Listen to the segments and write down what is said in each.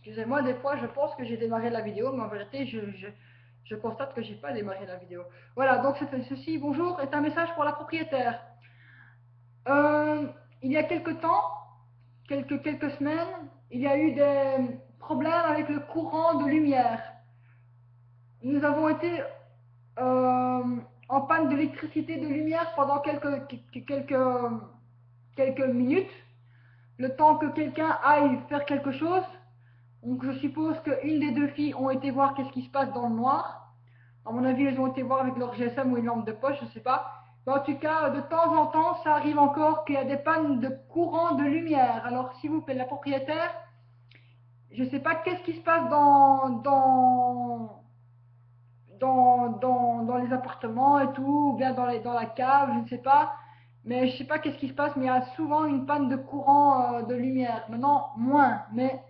Excusez-moi, des fois je pense que j'ai démarré la vidéo, mais en vérité je constate que j'ai pas démarré la vidéo. Voilà, donc ceci, bonjour, est un message pour la propriétaire. Il y a quelques temps, quelques semaines, il y a eu des problèmes avec le courant de lumière. Nous avons été en panne d'électricité, de lumière pendant quelques minutes, le temps que quelqu'un aille faire quelque chose. Donc je suppose qu'une des deux filles ont été voir qu'est-ce qui se passe dans le noir. À mon avis, elles ont été voir avec leur GSM ou une lampe de poche, je ne sais pas. Mais en tout cas, de temps en temps, ça arrive encore qu'il y a des pannes de courant de lumière. Alors s'il vous plaît, la propriétaire, je ne sais pas qu'est-ce qui se passe dans les appartements et tout, ou bien dans la cave, je ne sais pas. Mais je ne sais pas qu'est-ce qui se passe, mais il y a souvent une panne de courant de lumière. Maintenant, moins, mais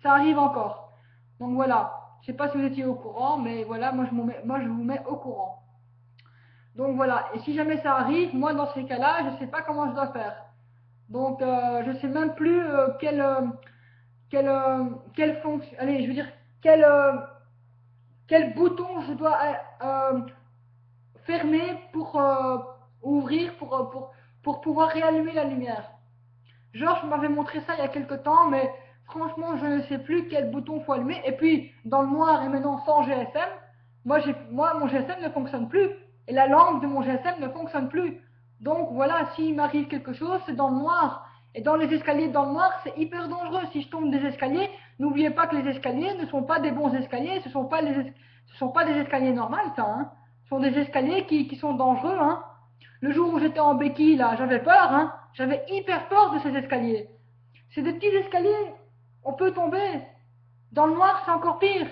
ça arrive encore. Donc voilà, je ne sais pas si vous étiez au courant, mais voilà, moi je vous mets au courant. Donc voilà, et si jamais ça arrive, moi dans ces cas-là, je ne sais pas comment je dois faire. Donc je ne sais même plus quelle fonction, allez, je veux dire, quel, quel bouton je dois fermer pour ouvrir pour pouvoir réallumer la lumière. Georges m'avait montré ça il y a quelques temps, mais franchement, je ne sais plus quel bouton faut allumer. Et puis, dans le noir et maintenant sans GSM, moi mon GSM ne fonctionne plus. Et la lampe de mon GSM ne fonctionne plus. Donc voilà, s'il m'arrive quelque chose, c'est dans le noir. Et dans les escaliers dans le noir, c'est hyper dangereux. Si je tombe des escaliers, n'oubliez pas que les escaliers ne sont pas des bons escaliers. Ce ne sont pas des escaliers normaux, ça. Hein. Ce sont des escaliers qui sont dangereux. Hein. Le jour où j'étais en béquille, là, j'avais peur. Hein. J'avais hyper peur de ces escaliers. C'est des petits escaliers. On peut tomber. Dans le noir, c'est encore pire.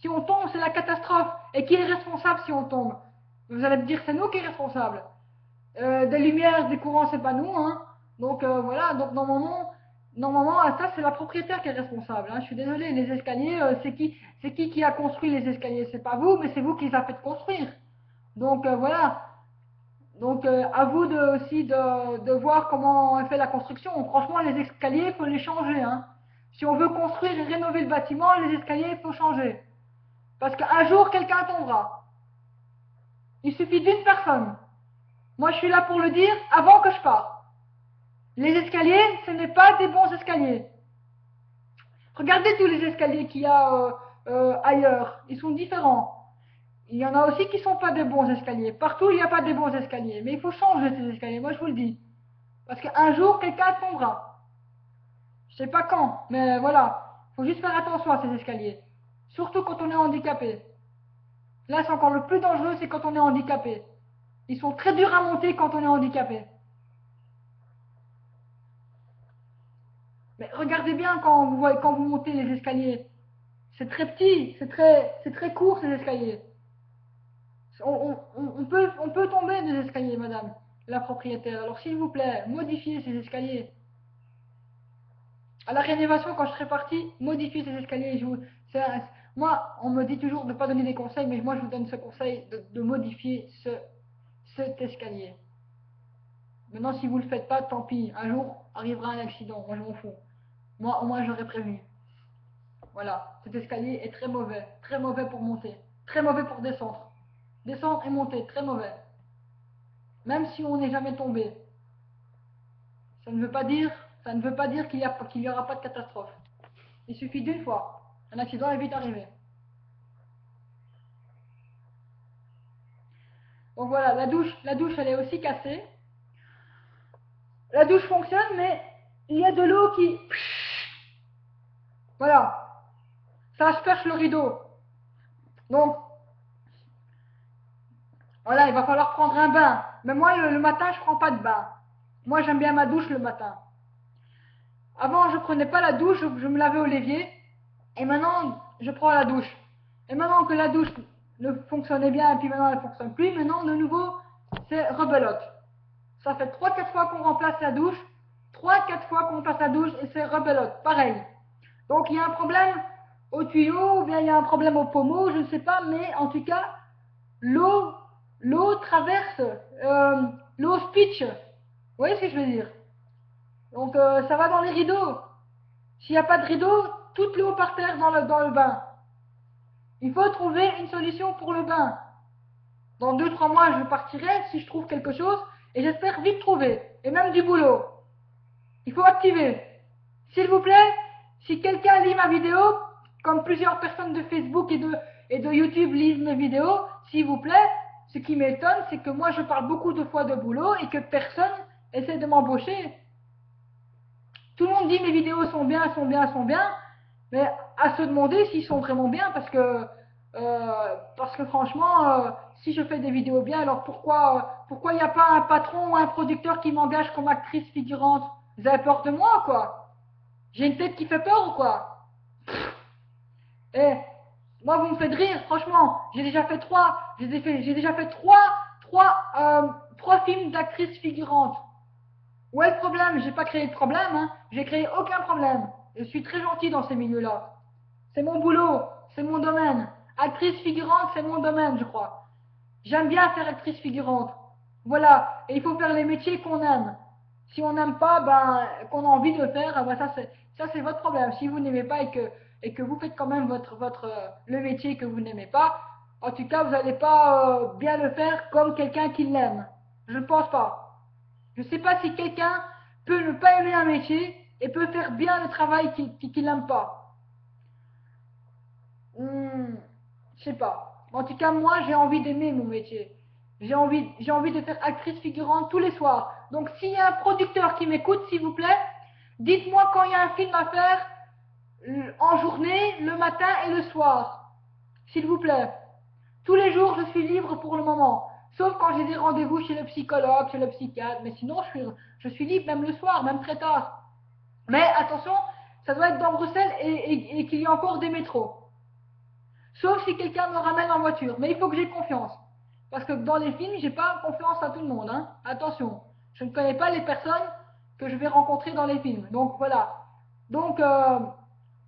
Si on tombe, c'est la catastrophe. Et qui est responsable si on tombe? Vous allez me dire, c'est nous qui est responsable. Des lumières, des courants, c'est pas nous. Hein. Donc voilà, donc normalement, ça c'est la propriétaire qui est responsable. Hein. Je suis désolée, les escaliers, c'est qui a construit les escaliers? C'est pas vous, mais c'est vous qui les avez fait construire. Donc voilà. Donc à vous aussi de voir comment est fait la construction. Franchement, les escaliers, il faut les changer. Hein. Si on veut construire et rénover le bâtiment, les escaliers, il faut changer. Parce qu'un jour, quelqu'un tombera. Il suffit d'une personne. Moi, je suis là pour le dire avant que je parte. Les escaliers, ce n'est pas des bons escaliers. Regardez tous les escaliers qu'il y a ailleurs. Ils sont différents. Il y en a aussi qui ne sont pas des bons escaliers. Partout, il n'y a pas de bons escaliers. Mais il faut changer ces escaliers, moi je vous le dis. Parce qu'un jour, quelqu'un tombera. Je ne sais pas quand, mais voilà. Il faut juste faire attention à ces escaliers. Surtout quand on est handicapé. Là, c'est encore le plus dangereux, c'est quand on est handicapé. Ils sont très durs à monter quand on est handicapé. Mais regardez bien quand vous montez les escaliers. C'est très petit, c'est très court ces escaliers. On peut tomber des escaliers, madame la propriétaire. Alors s'il vous plaît, modifiez ces escaliers. À la rénovation, quand je serai partie, modifiez ces escaliers. Moi, on me dit toujours de ne pas donner des conseils, mais moi je vous donne ce conseil de modifier cet escalier. Maintenant, si vous ne le faites pas, tant pis. Un jour arrivera un accident, moi je m'en fous. Moi, au moins, j'aurais prévenu. Voilà, cet escalier est très mauvais pour monter, très mauvais pour descendre. Descendre et monter, très mauvais. Même si on n'est jamais tombé. Ça ne veut pas dire qu'il n'y aura pas de catastrophe. Il suffit d'une fois. Un accident est vite arrivé. Donc voilà, la douche elle est aussi cassée. La douche fonctionne, mais il y a de l'eau qui... Voilà. Ça asperge le rideau. Donc, voilà, il va falloir prendre un bain. Mais moi, le matin, je ne prends pas de bain. Moi, j'aime bien ma douche le matin. Avant, je ne prenais pas la douche, je me lavais au l'évier. Et maintenant, je prends la douche. Et maintenant que la douche ne fonctionnait bien, et puis maintenant elle ne fonctionne plus, maintenant, de nouveau, c'est rebelote. Ça fait 3-4 fois qu'on remplace la douche, 3-4 fois qu'on passe la douche, et c'est rebelote, pareil. Donc, il y a un problème au tuyau, ou bien il y a un problème au pommeau, je ne sais pas, mais en tout cas, l'eau traverse, l'eau speech. Vous voyez ce que je veux dire? Donc, ça va dans les rideaux. S'il n'y a pas de rideau, toute l'eau par terre dans le bain. Il faut trouver une solution pour le bain. Dans 2-3 mois, je partirai si je trouve quelque chose et j'espère vite trouver. Et même du boulot. Il faut activer. S'il vous plaît, si quelqu'un lit ma vidéo, comme plusieurs personnes de Facebook et de YouTube lisent mes vidéos, s'il vous plaît, ce qui m'étonne, c'est que moi je parle beaucoup de fois de boulot et que personne essaie de m'embaucher. Tout le monde dit mes vidéos sont bien, sont bien, sont bien, mais à se demander s'ils sont vraiment bien parce que franchement, si je fais des vidéos bien, alors pourquoi il n'y a pas un patron ou un producteur qui m'engage comme actrice figurante? Vous avez peur de moi, quoi? J'ai une tête qui fait peur ou quoi? Eh, moi vous me faites rire, franchement. J'ai déjà fait trois films d'actrice figurante. Où est le problème? J'ai pas créé de problème, hein. J'ai créé aucun problème. Je suis très gentil dans ces milieux-là. C'est mon boulot, c'est mon domaine. Actrice figurante, c'est mon domaine, je crois. J'aime bien faire actrice figurante. Voilà, et il faut faire les métiers qu'on aime. Si on n'aime pas, ben, qu'on a envie de le faire, ben ça c'est votre problème. Si vous n'aimez pas et que vous faites quand même le métier que vous n'aimez pas, en tout cas, vous n'allez pas bien le faire comme quelqu'un qui l'aime. Je ne pense pas. Je ne sais pas si quelqu'un peut ne pas aimer un métier et peut faire bien le travail qu'il n'aime pas. Je sais pas. En tout cas, moi, j'ai envie d'aimer mon métier. J'ai envie de faire actrice figurante tous les soirs. Donc, s'il y a un producteur qui m'écoute, s'il vous plaît, dites-moi quand il y a un film à faire en journée, le matin et le soir. S'il vous plaît. Tous les jours, je suis libre pour le moment. Sauf quand j'ai des rendez-vous chez le psychologue, chez le psychiatre. Mais sinon, je suis libre même le soir, même très tard. Mais attention, ça doit être dans Bruxelles et qu'il y ait encore des métros. Sauf si quelqu'un me ramène en voiture. Mais il faut que j'ai confiance. Parce que dans les films, j'ai pas confiance à tout le monde. Hein. Attention, je ne connais pas les personnes que je vais rencontrer dans les films. Donc voilà. Donc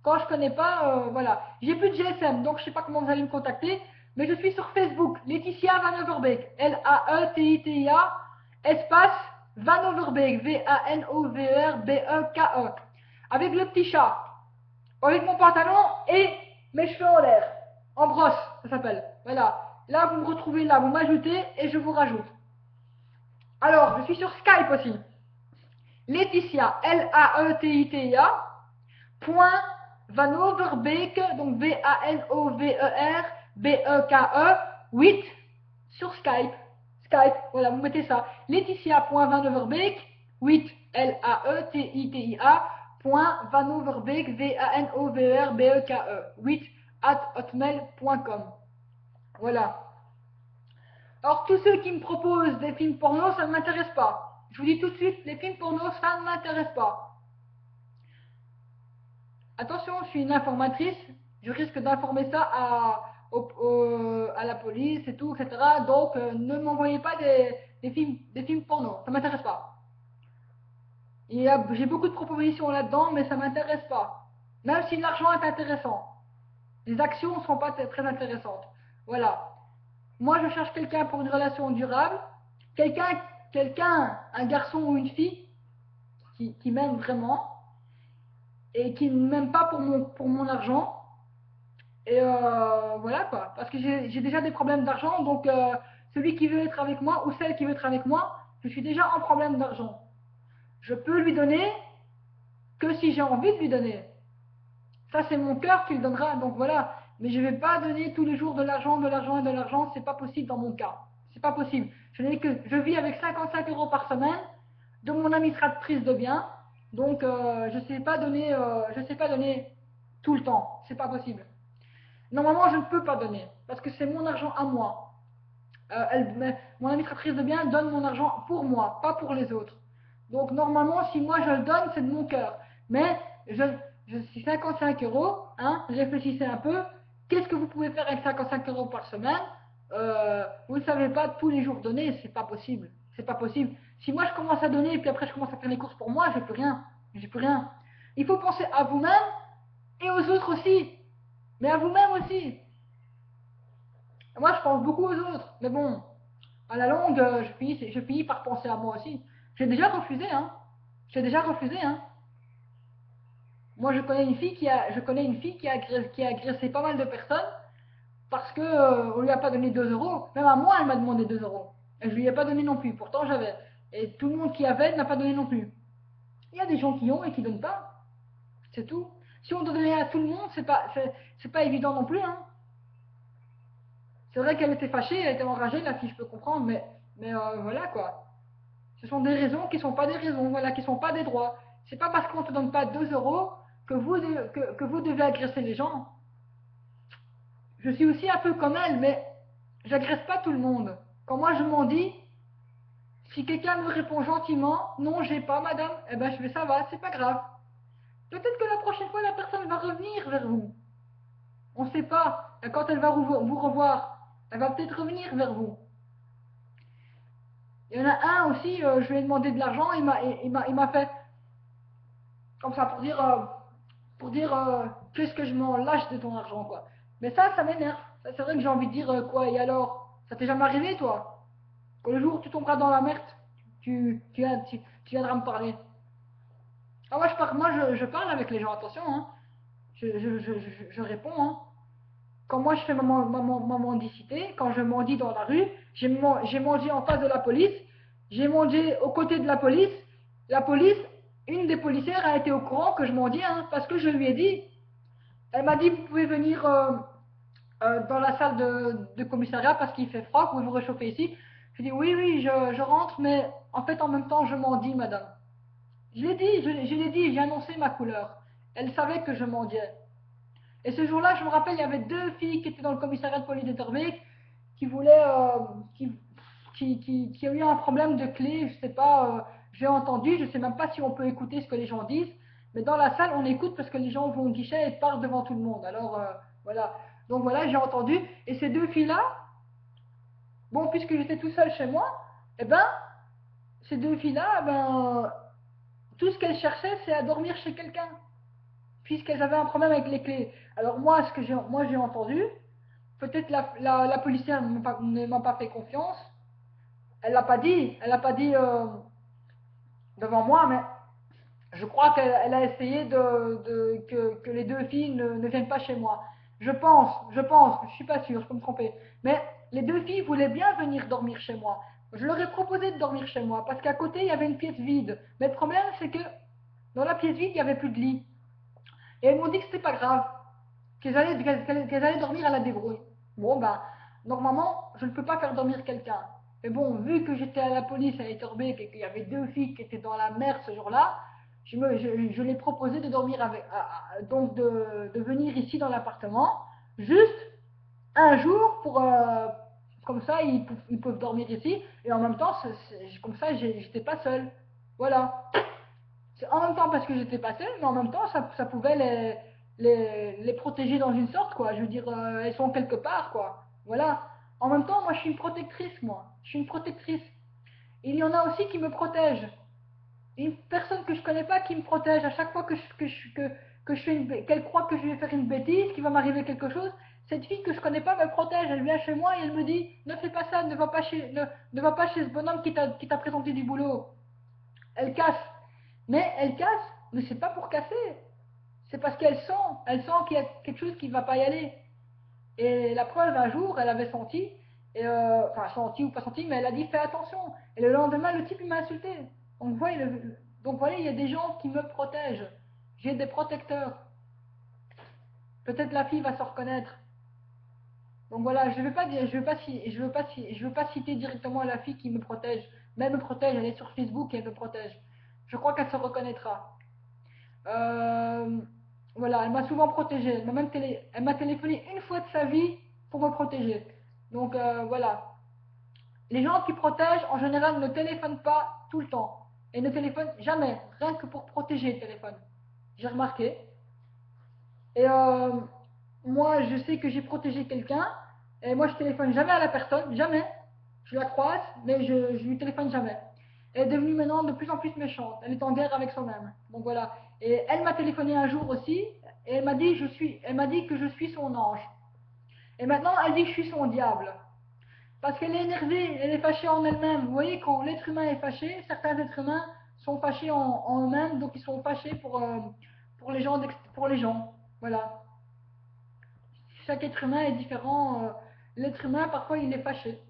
quand je connais pas, voilà. J'ai plus de GSM, donc je sais pas comment vous allez me contacter. Mais je suis sur Facebook, Laetitia Van Overbeek, Laetitia, espace Van Overbeek, Vanoverbeke, avec le petit chat, avec mon pantalon et mes cheveux en l'air, en brosse, ça s'appelle. Voilà. Là, vous me retrouvez là, vous m'ajoutez et je vous rajoute. Alors, je suis sur Skype aussi. Laetitia, Laetitia, point Van Overbeek, donc Vanoverbeke, 8, sur Skype. Skype, voilà, vous mettez ça. Laetitia.vanoverbeek, 8, Laetitia, point Vanoverbeek, Vanoverbeke, 8, @hotmail.com. Voilà. Alors, tous ceux qui me proposent des films porno, ça ne m'intéresse pas. Je vous dis tout de suite, les films porno, ça ne m'intéresse pas. Attention, je suis une informatrice, je risque d'informer ça à la police et tout, etc. Donc, ne m'envoyez pas des films porno, ça ne m'intéresse pas. J'ai beaucoup de propositions là-dedans, mais ça ne m'intéresse pas. Même si l'argent est intéressant. Les actions ne sont pas très intéressantes. Voilà. Moi, je cherche quelqu'un pour une relation durable. Quelqu'un, un garçon ou une fille, qui m'aime vraiment et qui ne m'aime pas pour mon argent. Et voilà quoi. Parce que j'ai déjà des problèmes d'argent. Donc, celui qui veut être avec moi ou celle qui veut être avec moi, je suis déjà en problème d'argent. Je peux lui donner que si j'ai envie de lui donner. Ça, c'est mon cœur qui le donnera. Donc voilà. Mais je ne vais pas donner tous les jours de l'argent, de l'argent et de l'argent. C'est pas possible dans mon cas. C'est pas possible. Je vis avec 55 € par semaine de mon administratrice de biens. Donc je sais pas donner tout le temps. C'est pas possible. Normalement, je ne peux pas donner parce que c'est mon argent à moi. Mon administratrice de biens donne mon argent pour moi, pas pour les autres. Donc normalement, si moi je le donne, c'est de mon cœur. Mais je suis 55 €, hein, réfléchissez un peu. Qu'est-ce que vous pouvez faire avec 55 € par semaine? Vous ne savez pas tous les jours donner, c'est pas possible. C'est pas possible. Si moi je commence à donner et puis après je commence à faire les courses pour moi, j'ai plus rien. J'ai plus rien. Il faut penser à vous-même et aux autres aussi. Mais à vous-même aussi. Moi, je pense beaucoup aux autres. Mais bon, à la longue, je finis par penser à moi aussi. J'ai déjà refusé, hein. J'ai déjà refusé, hein. Moi, je connais une fille qui a agressé pas mal de personnes parce que on lui a pas donné 2 euros. Même à moi, elle m'a demandé 2 euros. Et je lui ai pas donné non plus. Pourtant, j'avais. Et tout le monde qui avait n'a pas donné non plus. Il y a des gens qui ont et qui donnent pas. C'est tout. Si on doit donner à tout le monde, c'est pas évident non plus, hein. C'est vrai qu'elle était fâchée, elle était enragée, la fille, je peux comprendre, mais voilà quoi. Ce sont des raisons qui sont pas des raisons, voilà, qui sont pas des droits. C'est pas parce qu'on te donne pas 2 euros que vous devez agresser les gens. Je suis aussi un peu comme elle, mais j'agresse pas tout le monde. Quand moi je m'en dis, si quelqu'un me répond gentiment, non, j'ai pas, madame, eh ben je vais, ça va, c'est pas grave. Peut-être que la prochaine fois, la personne va revenir vers vous. On ne sait pas. Et quand elle va vous revoir, elle va peut-être revenir vers vous. Il y en a un aussi, je lui ai demandé de l'argent, il m'a fait comme ça pour dire qu'est-ce que je m'en lâche de ton argent, quoi. Mais ça m'énerve. C'est vrai que j'ai envie de dire quoi, et alors? Ça t'est jamais arrivé, toi? Que le jour où tu tomberas dans la merde, tu viendras me parler. Ah, je parle avec les gens, attention, hein. Je réponds, hein. Quand moi je fais ma mendicité, quand je mendie dans la rue, j'ai mangé en face de la police, j'ai mangé aux côtés de la police. La police, une des policières a été au courant que je mendiais, hein, parce que je lui ai dit. Elle m'a dit, vous pouvez venir dans la salle de commissariat parce qu'il fait froid, vous pouvez vous réchauffer ici. Je dis, oui, oui, je rentre, mais en fait, en même temps, je mendie, madame. Je l'ai dit, je l'ai dit, j'ai annoncé ma couleur. Elle savait que je mendiais. Et ce jour-là, je me rappelle, il y avait deux filles qui étaient dans le commissariat de police de Terbeek qui voulaient, qui ont eu un problème de clé, je sais pas, j'ai entendu, je sais même pas si on peut écouter ce que les gens disent, mais dans la salle, on écoute parce que les gens vont au guichet et parlent devant tout le monde. Alors, voilà. Donc voilà, j'ai entendu. Et ces deux filles-là, bon, puisque j'étais tout seul chez moi, eh ben, ces deux filles-là, eh ben, tout ce qu'elles cherchaient, c'est à dormir chez quelqu'un, puisqu'elles avaient un problème avec les clés. Alors moi, moi j'ai entendu, peut-être la policière ne m'a pas fait confiance. Elle l'a pas dit devant moi, mais je crois qu'elle a essayé que les deux filles ne viennent pas chez moi. Je suis pas sûre, je peux me tromper. Mais les deux filles voulaient bien venir dormir chez moi. Je leur ai proposé de dormir chez moi parce qu'à côté il y avait une pièce vide. Mais le problème c'est que dans la pièce vide il n'y avait plus de lit. Et elles m'ont dit que c'était pas grave, qu'elles allaient dormir à la débrouille. Bon, ben, normalement, je ne peux pas faire dormir quelqu'un. Mais bon, vu que j'étais à la police à Etterbeek et qu'il y avait deux filles qui étaient dans la mer ce jour-là, je l'ai proposé de dormir avec, donc de venir ici dans l'appartement, juste un jour pour, comme ça, ils peuvent dormir ici, et en même temps, comme ça, j'étais pas seule. Voilà. C'est en même temps parce que j'étais pas seule, mais en même temps, ça pouvait les protéger dans une sorte, quoi. Je veux dire, elles sont quelque part, quoi. Voilà. En même temps, moi, je suis une protectrice, moi. Je suis une protectrice. Il y en a aussi qui me protègent. Une personne que je connais pas qui me protège. À chaque fois que je fais qu'elle croit que je vais faire une bêtise, qu'il va m'arriver quelque chose, cette fille que je connais pas me protège. Elle vient chez moi et elle me dit, ne fais pas ça, ne va pas chez ce bonhomme qui t'a présenté du boulot. Elle casse. Mais elle casse, mais c'est pas pour casser. C'est parce elle sent qu'il y a quelque chose qui ne va pas y aller. Et la preuve, un jour, elle avait senti, et enfin senti ou pas senti, mais elle a dit fais attention. Et le lendemain, le type il m'a insulté. Donc voilà, il y a des gens qui me protègent. J'ai des protecteurs. Peut-être la fille va se reconnaître. Donc voilà, je veux pas citer directement la fille qui me protège. Mais elle me protège, elle est sur Facebook et elle me protège. Je crois qu'elle se reconnaîtra. Euh, voilà, elle m'a souvent protégée. Elle m'a téléphoné une fois de sa vie pour me protéger. Donc voilà. Les gens qui protègent, en général, ne téléphonent pas tout le temps. Et ne téléphonent jamais, rien que pour protéger le téléphone. J'ai remarqué. Et moi, je sais que j'ai protégé quelqu'un. Et moi, je téléphone jamais à la personne, jamais. Je la croise, mais je lui téléphone jamais. Elle est devenue maintenant de plus en plus méchante. Elle est en guerre avec soi-même. Donc voilà. Et elle m'a téléphoné un jour aussi, et elle m'a dit que je suis son ange. Et maintenant, elle dit que je suis son diable. Parce qu'elle est énervée, elle est fâchée en elle-même. Vous voyez, quand l'être humain est fâché, certains êtres humains sont fâchés en eux-mêmes, donc ils sont fâchés pour les gens, pour les gens. Voilà. Chaque être humain est différent. L'être humain, parfois, il est fâché.